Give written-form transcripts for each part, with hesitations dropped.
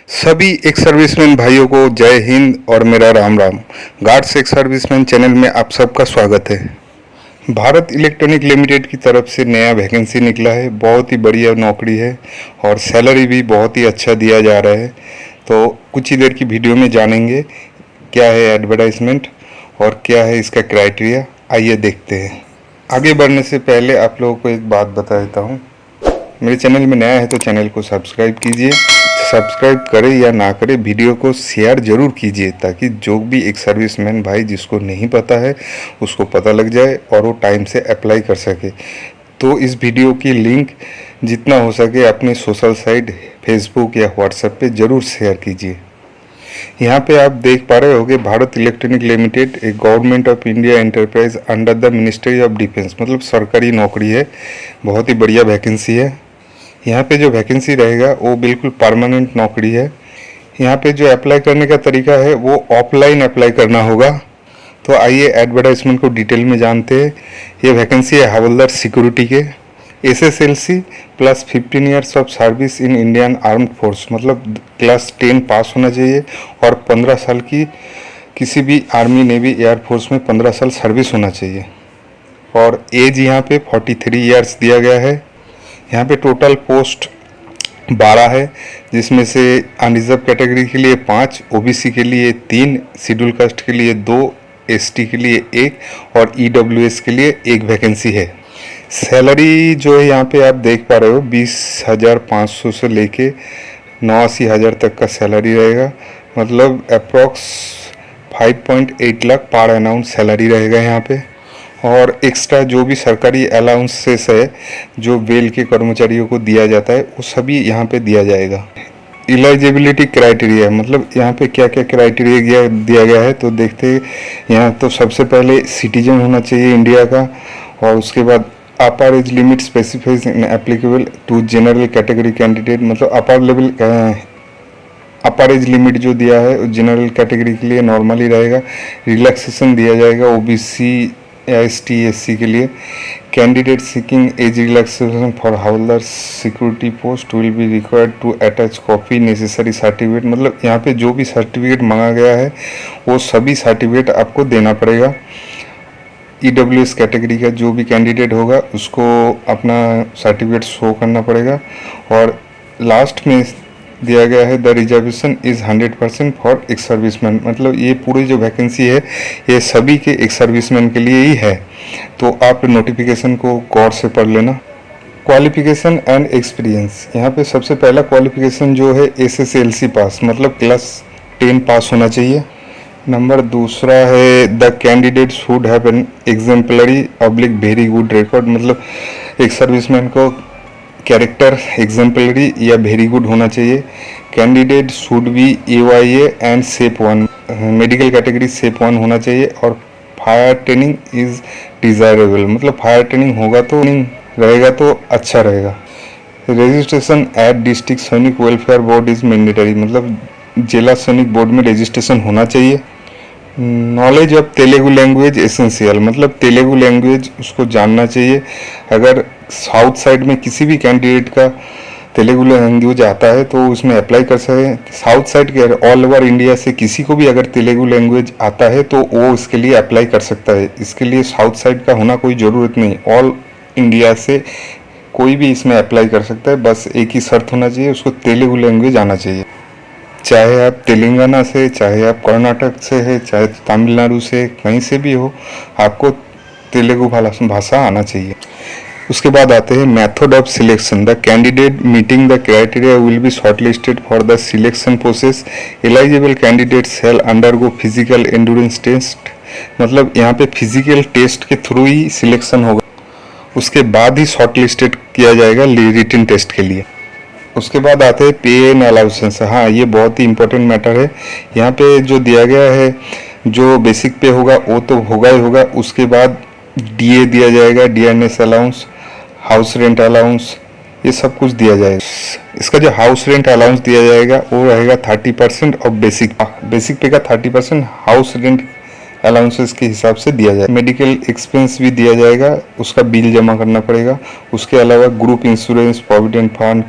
सभी ex serviceman भाइयों को जय हिंद और मेरा Ram Ram. Guards ex serviceman channel में आप सबका स्वागत है। भारत इलेक्ट्रॉनिक लिमिटेड की तरफ से नया वैकेंसी निकला है। बहुत ही बढ़िया नौकरी है और सैलरी भी बहुत ही अच्छा दिया जा रहा है। तो कुछ ही देर की वीडियो में जानेंगे क्या है एडवर्टाइजमेंट और क्या है इसका क्राइटेरिया। आइए देखते हैं। आगे बढ़ने से पहले आप लोगों को एक बात बता देता हूँ। मेरे चैनल में नया है तो चैनल को सब्सक्राइब कीजिए। सब्सक्राइब करें या ना करें, वीडियो को शेयर ज़रूर कीजिए ताकि जो भी एक सर्विसमैन भाई जिसको नहीं पता है उसको पता लग जाए और वो टाइम से अप्लाई कर सके। तो इस वीडियो की लिंक जितना हो सके अपने सोशल साइट फेसबुक या व्हाट्सएप पे ज़रूर शेयर कीजिए। यहाँ पे आप देख पा रहे होंगे भारत इलेक्ट्रॉनिक लिमिटेड एक government of India enterprise under the ministry of defence, मतलब सरकारी नौकरी है। बहुत ही बढ़िया वैकेंसी है। यहाँ पे जो वैकेंसी रहेगा वो बिल्कुल परमानेंट नौकरी है। यहाँ पे जो अप्लाई करने का तरीका है वो ऑफलाइन अप्लाई करना होगा। तो आइए एडवर्टाइजमेंट को डिटेल में जानते हैं। ये वैकेंसी है हवलदार सिक्योरिटी के, SSLC plus 15 years of service in Indian armed force, मतलब क्लास 10 पास होना चाहिए और 15 साल की किसी भी आर्मी नेवी एयरफोर्स में 15 साल सर्विस होना चाहिए। और एज यहाँ पे 43 ईयर्स दिया गया है। यहाँ पे टोटल पोस्ट 12 है, जिसमें से अनरिजर्व कैटेगरी के लिए 5, OBC के लिए 3, शेड्यूल कास्ट के लिए 2, ST के लिए 1 और EWS के लिए 1 वैकेंसी है। सैलरी जो है यहाँ पे आप देख पा रहे हो 20,500 से लेके 89,000 तक का सैलरी रहेगा, मतलब अप्रॉक्स 5.8 लाख पर एनाउंस सैलरी रहेगा यहाँ पे। और एक्स्ट्रा जो भी सरकारी अलाउंसेस है जो वेल के कर्मचारियों को दिया जाता है वो सभी यहाँ पे दिया जाएगा। एलिजिबिलिटी क्राइटेरिया, मतलब यहाँ पे क्या क्या क्राइटेरिया दिया गया है तो देखते हैं। यहाँ तो सबसे पहले सिटीजन होना चाहिए इंडिया का, और उसके बाद upper age limit specifies in applicable to general category candidate, मतलब अपर एज लिमिट जो दिया है जनरल कैटेगरी के लिए नॉर्मली रहेगा। रिलैक्सेशन दिया जाएगा OBC या ST SC के लिए। Candidate seeking age relaxation for हवलदार security post will be required to attach copy necessary certificate, मतलब यहाँ पे जो भी सर्टिफिकेट मांगा गया है वो सभी सर्टिफिकेट आपको देना पड़ेगा। EWS कैटेगरी का जो भी कैंडिडेट होगा उसको अपना सर्टिफिकेट शो करना पड़ेगा। और लास्ट में दिया गया है the reservation is 100% for ex serviceman, मतलब ये पूरी जो वैकेंसी है ये सभी के एक्स सर्विसमैन के लिए ही है। तो आप नोटिफिकेशन को गौर से पढ़ लेना। क्वालिफिकेशन एंड एक्सपीरियंस, यहाँ पे सबसे पहला क्वालिफिकेशन जो है SSLC पास, मतलब क्लास 10 पास होना चाहिए। नंबर दूसरा है the candidate should have an exemplary oblique very good record, मतलब एक सर्विसमैन को कैरेक्टर एग्जाम्पलरी या वेरी गुड होना चाहिए। Candidate should be AYA and shape 1, medical category shape 1 होना चाहिए। और फायर ट्रेनिंग इज़ डिज़ायरेबल, मतलब फायर ट्रेनिंग होगा तो रहेगा तो अच्छा रहेगा। Registration at district Sainik welfare board is mandatory, मतलब जिला सैनिक बोर्ड में रजिस्ट्रेशन होना चाहिए। Knowledge of Telugu language essential, मतलब तेलुगु लैंग्वेज उसको जानना चाहिए। अगर साउथ साइड में किसी भी कैंडिडेट का तेलुगु लैंग्वेज आता है तो उसमें अप्लाई कर सके। साउथ साइड के ऑल ओवर इंडिया से किसी को भी अगर तेलुगु लैंग्वेज आता है तो वो इसके लिए अप्लाई कर सकता है। इसके लिए साउथ साइड का होना कोई ज़रूरत नहीं, ऑल इंडिया से कोई भी इसमें अप्लाई कर सकता है। बस एक ही शर्त होना चाहिए, उसको तेलुगु लैंग्वेज आना चाहिए। चाहे आप तेलंगाना से, चाहे आप कर्नाटक से है, चाहे तमिलनाडु से, कहीं से भी हो, आपको तेलुगु भाषा आना चाहिए। उसके बाद आते हैं method of selection. The candidate meeting the criteria will be shortlisted for the selection process. Eligible candidates have undergo physical endurance test, मतलब यहाँ पे फिजिकल टेस्ट के थ्रू ही सिलेक्शन होगा, उसके बाद ही शॉर्टलिस्टेड किया जाएगा रिटन टेस्ट के लिए। उसके बाद आते हैं पे एंड अलाउंसेस। हाँ, ये बहुत ही इंपॉर्टेंट मैटर है। यहाँ पे जो दिया गया है जो बेसिक पे होगा वो तो होगा ही होगा, उसके बाद DA दिया जाएगा, DNS allowance, house rent allowance, ये सब कुछ दिया जाएगा। इसका जो हाउस रेंट अलाउंस दिया जाएगा वो रहेगा 30% ऑफ बेसिक पे का 30% हाउस रेंट अलाउंसेस के हिसाब से दिया जाएगा। मेडिकल एक्सपेंस भी दिया जाएगा, उसका बिल जमा करना पड़ेगा। उसके अलावा group insurance, provident fund,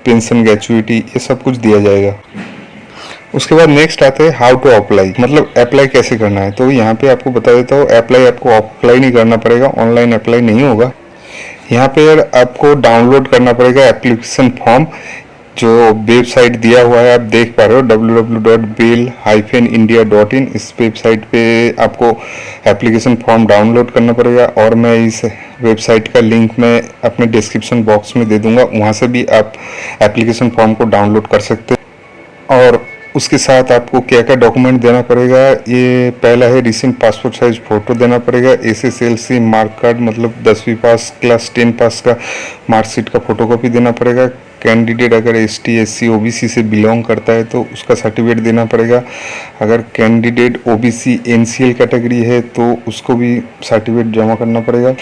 pension gratuity, ये सब कुछ दिया जाएगा। उसके बाद नेक्स्ट आते हैं हाउ टू अप्लाई, मतलब अप्लाई कैसे करना है। तो यहाँ पे आपको बता देता हूँ, अप्लाई आपको अप्लाई नहीं करना पड़ेगा, ऑनलाइन अप्लाई नहीं होगा। यहाँ पे आपको डाउनलोड करना पड़ेगा एप्लीकेशन फॉर्म, जो वेबसाइट दिया हुआ है आप देख पा रहे हो www.bill-india.in। इस वेबसाइट पे आपको एप्लीकेशन फॉर्म डाउनलोड करना पड़ेगा, और मैं इस वेबसाइट का लिंक मैं अपने डिस्क्रिप्शन बॉक्स में दे दूंगा, वहाँ से भी आप एप्लीकेशन फॉर्म को डाउनलोड कर सकते हैं। और उसके साथ आपको क्या क्या डॉक्यूमेंट देना पड़ेगा, ये पहला है रिसेंट पासपोर्ट साइज फ़ोटो देना पड़ेगा, SSLC मार्क कार्ड मतलब 10वीं पास क्लास 10 पास का मार्कशीट का फ़ोटोकॉपी देना पड़ेगा। कैंडिडेट अगर ST SC OBC से बिलोंग करता है तो उसका सर्टिफिकेट देना पड़ेगा। अगर कैंडिडेट OBC NCL कैटेगरी है तो उसको भी सर्टिफिकेट जमा करना पड़ेगा।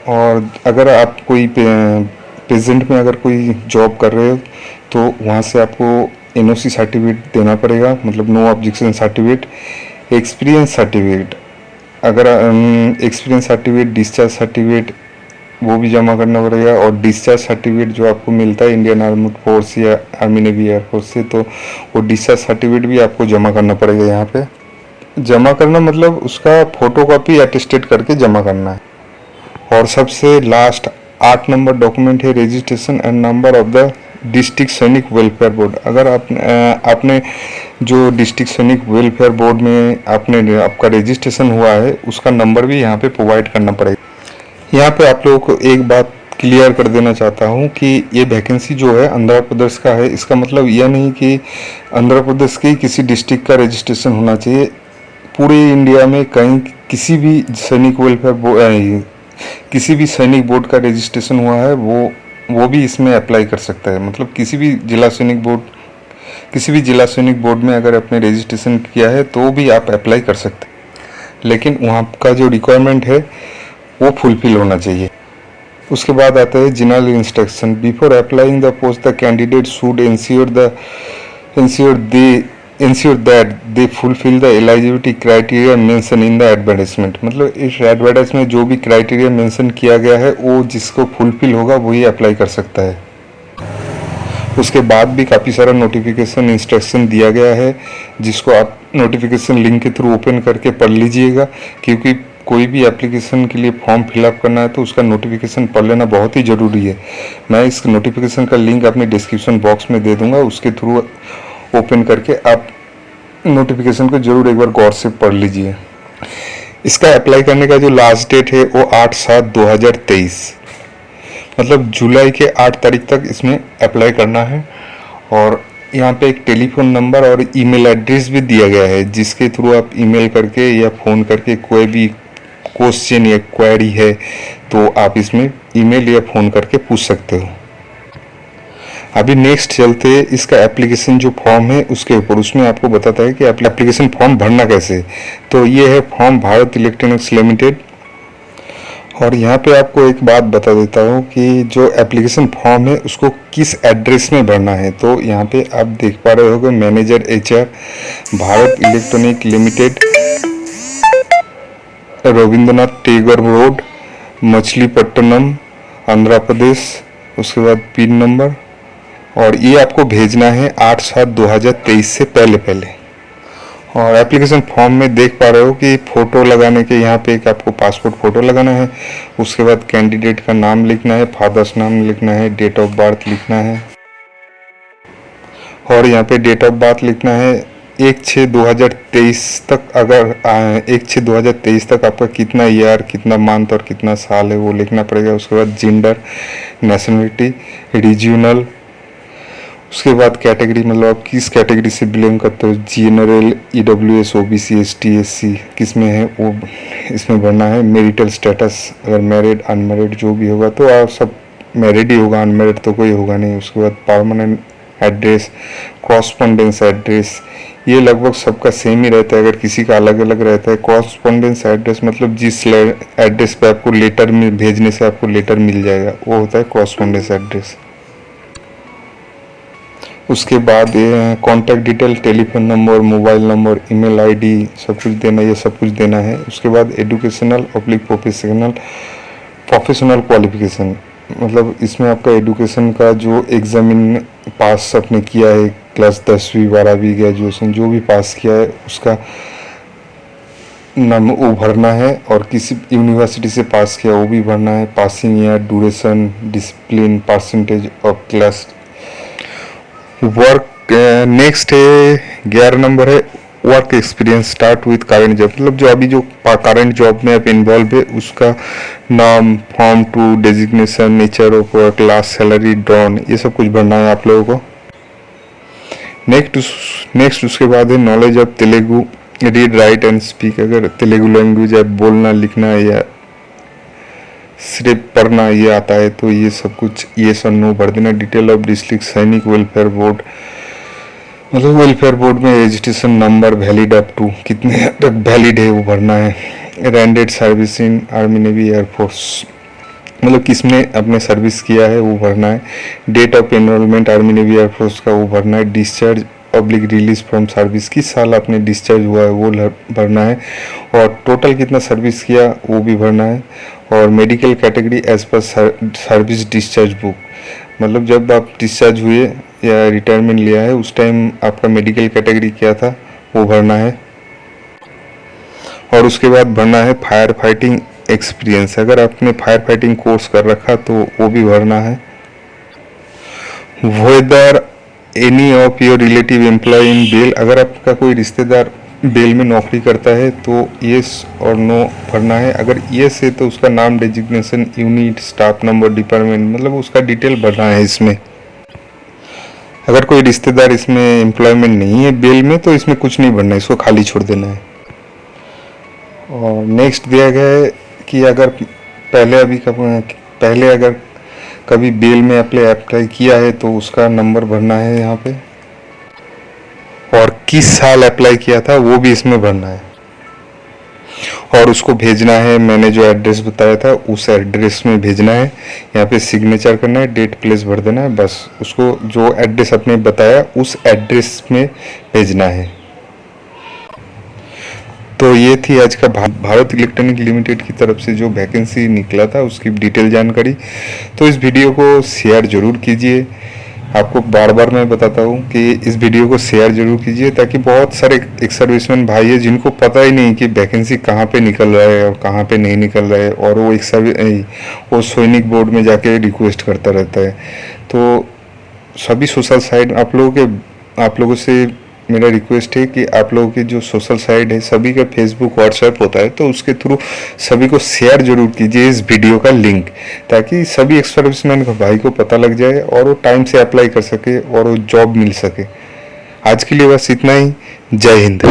और अगर आप कोई प्रेजेंट में अगर कोई जॉब कर रहे हो तो वहाँ से आपको NOC सर्टिफिकेट देना पड़ेगा, मतलब no objection certificate. Experience certificate, अगर एक्सपीरियंस सर्टिफिकेट, डिस्चार्ज सर्टिफिकेट वो भी जमा करना पड़ेगा। और डिस्चार्ज सर्टिफिकेट जो आपको मिलता है इंडियन आर्मी फोर्स या आर्मी नेवी एयरफोर्स से, तो वो डिस्चार्ज सर्टिफिकेट भी आपको जमा करना पड़ेगा। यहाँ पे जमा करना मतलब उसका फोटोकॉपी अटेस्टेड करके जमा करना है। और सबसे लास्ट 8 नंबर डॉक्यूमेंट है registration and number of the district Sainik welfare board. अगर आपने जो डिस्ट्रिक्ट सैनिक वेलफेयर बोर्ड में आपका रजिस्ट्रेशन हुआ है उसका नंबर भी यहाँ पे प्रोवाइड करना पड़ेगा। यहाँ पे आप लोगों को एक बात क्लियर कर देना चाहता हूँ कि ये वैकेंसी जो है आंध्र प्रदेश का है, इसका मतलब यह नहीं कि आंध्र प्रदेश के किसी डिस्ट्रिक्ट का रजिस्ट्रेशन होना चाहिए। पूरे इंडिया में कहीं किसी भी सैनिक वेलफेयर किसी भी सैनिक बोर्ड का रजिस्ट्रेशन हुआ है वो भी इसमें अप्लाई कर सकता है। मतलब किसी भी जिला सैनिक बोर्ड में अगर आपने रजिस्ट्रेशन किया है तो भी आप अप्लाई कर सकते हैं, लेकिन वहाँ का जो रिक्वायरमेंट है वो फुलफिल होना चाहिए। उसके बाद आता है general instruction. Before applying the post the candidate should ensure that they fulfill the eligibility criteria mentioned in the advertisement। मतलब इस एडवर्टाइजमेंट जो भी क्राइटेरिया मेंशन किया गया है वो जिसको फुलफिल होगा वही अप्लाई कर सकता है। उसके बाद भी काफ़ी सारा नोटिफिकेशन इंस्ट्रक्शन दिया गया है, जिसको आप नोटिफिकेशन लिंक के थ्रू ओपन करके पढ़ लीजिएगा, क्योंकि कोई भी एप्लीकेशन के लिए फॉर्म फिलअप करना है तो उसका नोटिफिकेशन पढ़ लेना बहुत ही ज़रूरी है। मैं इस नोटिफिकेशन का लिंक अपने डिस्क्रिप्शन बॉक्स में दे दूंगा, उसके थ्रू ओपन करके आप नोटिफिकेशन को ज़रूर एक बार गौर से पढ़ लीजिए। इसका अप्लाई करने का जो लास्ट डेट है वो 8/7/2023, मतलब जुलाई के 8 तारीख तक इसमें अप्लाई करना है। और यहाँ पे एक टेलीफोन नंबर और ईमेल एड्रेस भी दिया गया है, जिसके थ्रू आप ईमेल करके या फ़ोन करके कोई भी क्वेश्चन या क्वेरी है तो आप इसमें ईमेल या फ़ोन करके पूछ सकते हो। अभी नेक्स्ट चलते हैं इसका एप्लीकेशन जो फॉर्म है उसके ऊपर। उसमें आपको बताता है कि एप्लीकेशन फॉर्म भरना कैसे। तो ये है फॉर्म भारत इलेक्ट्रॉनिक्स लिमिटेड। और यहाँ पे आपको एक बात बता देता हूँ कि जो एप्लीकेशन फॉर्म है उसको किस एड्रेस में भरना है। तो यहाँ पे आप देख पा रहे होगे manager HR Bharat electronic limited, Rabindranath Tagore road, Machilipatnam, Andhra Pradesh. उसके बाद पिन नंबर, और ये आपको भेजना है 8/7/2023 से पहले। और एप्लीकेशन फॉर्म में देख पा रहे हो कि फ़ोटो लगाने के यहाँ पे एक आपको पासपोर्ट फ़ोटो लगाना है। उसके बाद कैंडिडेट का नाम लिखना है, फादर्स नाम लिखना है, डेट ऑफ बर्थ लिखना है, और यहाँ पे डेट ऑफ बर्थ लिखना है 1/6/2023 तक। अगर 1/6/2023 तक आपका कितना ईयर, कितना मंथ और कितना साल है वो लिखना पड़ेगा। उसके बाद जेंडर, नेशनलिटी, रीजनल, उसके बाद कैटेगरी, मतलब आप किस कैटेगरी से बिलोंग करते हो, general, EWS, OBC, ST SC किस में है वो इसमें भरना है। मैरिटल स्टेटस, अगर मैरिड अनमैरिड जो भी होगा तो आप सब मैरिड ही होगा, अनमैरिड तो कोई होगा नहीं। उसके बाद परमानेंट एड्रेस, कॉरस्पॉन्डेंस एड्रेस, ये लगभग सबका सेम ही रहता है, अगर किसी का अलग अलग रहता है। कॉरस्पॉन्डेंस एड्रेस मतलब जिस एड्रेस पे आपको लेटर में भेजने से आपको लेटर मिल जाएगा वो होता है कॉरस्पॉन्डेंस एड्रेस। उसके बाद contact detail, telephone number, mobile number, email ID सब कुछ देना, ये सब कुछ देना है। उसके बाद एजुकेशनल/प्रोफेशनल क्वालिफिकेशन, मतलब इसमें आपका एजुकेशन का जो एग्जामिन पास आपने किया है, क्लास 10वीं 12वीं ग्रेजुएशन जो भी पास किया है उसका नाम वो भरना है, और किसी यूनिवर्सिटी से पास किया वो भी भरना है, passing year, duration, discipline, percentage of class work. Next है 11 नंबर है work experience start with current job, मतलब जो अभी जो करंट जॉब में आप इन्वॉल्व है उसका नाम, form two, designation, nature of work, last salary, drawn, ये सब कुछ भरना है आप लोगों को। नेक्स्ट उसके बाद है knowledge of Telugu, read write and speak, अगर तेलुगु लैंग्वेज आप बोलना लिखना या सिर्फ पढ़ना ये आता है तो ये सब कुछ येस और नो भर देना। Detail of district Sainik welfare board, मतलब वेलफेयर बोर्ड में registration number valid up to कितने तक वैलिड है वो भरना है। Rendered service in army navy air force, मतलब किसने अपने सर्विस किया है वो भरना है। Date of enrolment army navy air force का वो भरना है। Discharge public release from service, किस साल आपने डिस्चार्ज हुआ है वो भरना है, और टोटल कितना सर्विस किया वो भी भरना है। और medical category as per service discharge book, मतलब जब आप डिस्चार्ज हुए या रिटायरमेंट लिया है उस टाइम आपका मेडिकल कैटेगरी क्या था वो भरना है। और उसके बाद भरना है फायर फाइटिंग एक्सपीरियंस, अगर आपने फायर फाइटिंग कोर्स कर रखा तो वो भी भरना है। Whether any of your relative employ in bell, अगर आपका कोई रिश्तेदार बेल में नौकरी करता है तो येस और नो भरना है। अगर येस है तो उसका नाम, designation, unit, staff number, department, मतलब उसका डिटेल भरना है इसमें। अगर कोई रिश्तेदार इसमें एम्प्लॉयमेंट नहीं है बेल में तो इसमें कुछ नहीं भरना है, इसको खाली छोड़ देना है। और नेक्स्ट दिया गया है कि अगर पहले अगर कभी बेल में अप्लाई किया है तो उसका नंबर भरना है यहाँ पे, और किस साल अप्लाई किया था वो भी इसमें भरना है। और उसको भेजना है, मैंने जो एड्रेस बताया था उस एड्रेस में भेजना है। यहाँ पे सिग्नेचर करना है, डेट प्लेस भर देना है, बस उसको जो एड्रेस आपने बताया उस एड्रेस में भेजना है। तो ये थी आज का भारत इलेक्ट्रॉनिक लिमिटेड की तरफ से जो वैकेंसी निकला था उसकी डिटेल जानकारी। तो इस वीडियो को शेयर जरूर कीजिए, आपको बार बार मैं बताता हूँ कि इस वीडियो को शेयर जरूर कीजिए, ताकि बहुत सारे एक्स सर्विसमैन भाई है जिनको पता ही नहीं कि वैकेंसी कहाँ पे निकल रहा है और कहाँ पे नहीं निकल रहा है, और वो सैनिक बोर्ड में जाके रिक्वेस्ट करता रहता है। तो सभी सोशल साइट आप लोगों से मेरा रिक्वेस्ट है कि आप लोगों के जो सोशल साइट है सभी का फेसबुक व्हाट्सएप होता है तो उसके थ्रू सभी को शेयर जरूर कीजिए इस वीडियो का लिंक, ताकि सभी एक्स सर्विसमैन भाई को पता लग जाए और वो टाइम से अप्लाई कर सके और वो जॉब मिल सके। आज के लिए बस इतना ही। जय हिंद।